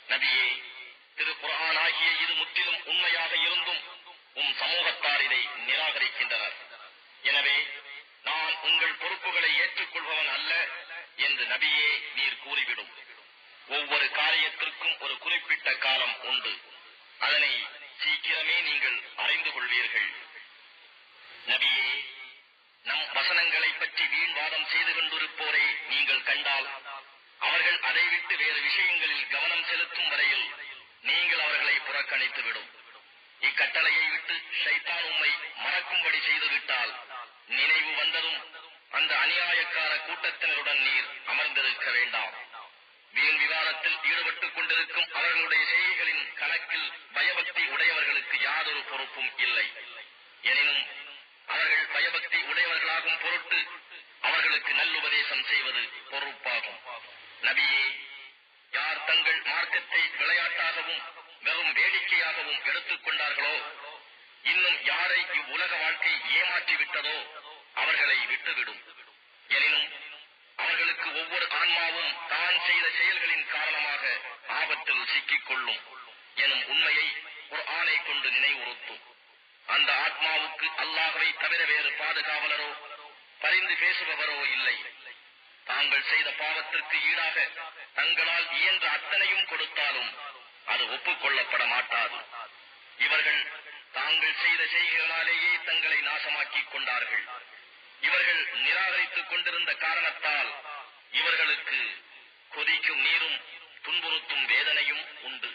நபியே, திரு குர்ஆனாகிய இது முற்றிலும் உண்மையாக இருந்தும் சமூகத்தார் இதை நிராகரிக்கின்றனர். எனவே நான் உங்கள் பொறுப்புகளை ஏற்றுக்கொள்பவன் அல்ல என்று நபியே நீர் கூறிவிடும். ஒவ்வொரு காரியத்திற்கும் ஒரு குறிப்பிட்ட காலம் உண்டு. அதனை சீக்கிரமே நீங்கள் அறிந்து கொள்வீர்கள். நபியே, நம் வசனங்களை பற்றி வீண்வாதம் செய்து கொண்டிருப்போரை நீங்கள் கண்டால் அவர்கள் அதை விட்டு வேறு விஷயங்களில் கவனம் செலுத்தும் வரையில் நீங்கள் அவர்களை புறக்கணித்துவிடும். இக்கட்டளையை விட்டு ஷைத்தான் உம்மை மறக்கும்படி செய்துவிட்டால் நினைவு வந்ததும் அந்த அநியாயக்கார கூட்டத்தினருடன் நீர் அமர்ந்திருக்க வேண்டாம். வீண் விவாதத்தில் ஈடுபட்டுக் கொண்டிருக்கும் அவர்களுடைய செய்திகளின் கணக்கில் பயபக்தி உடையவர்களுக்கு யாதொரு பொறுப்பும் இல்லை. எனினும் அவர்கள் பயபக்தி உடையவர்களாகும் பொருட்டு அவர்களுக்கு நல்லுபதேசம் செய்வது பொறுப்பாகும். நபியே, யார் தங்கள் மார்க்கத்தை விளையாட்டாகவும் வெறும் வேடிக்கையாகவும் எடுத்துக் கொண்டார்களோ, இன்னும் யாரை இவ்வுலக வாழ்க்கை ஏமாற்றிவிட்டதோ அவர்களை விட்டுவிடும். எனினும் அவர்களுக்கு ஒவ்வொரு ஆன்மாவும் தான் செய்த செயல்களின் காரணமாக ஆபத்தில் சிக்கிக் கொள்ளும் எனும் உண்மையை குர்ஆனை கொண்டு நினைவுறுத்தும். அந்த ஆத்மாவுக்கு அல்லாஹ்வை தவிர வேறு பாதுகாவலரோ பரிந்து பேசுபவரோ இல்லை. தாங்கள் செய்த பாவத்திற்கு ஈடாக தங்களால் இயன்ற அத்தனையும் கொடுத்தாலும் அது ஒப்புக்கொள்ளப்பட மாட்டாது. இவர்கள் தாங்கள் செய்த செய்கைகளாலேயே தங்களை நாசமாக்கிக் கொண்டார்கள். இவர்கள் நிராகரித்துக் கொண்டிருந்த காரணத்தால் இவர்களுக்கு கொதிக்கும் நீரும் துன்புறுத்தும் வேதனையும் உண்டு.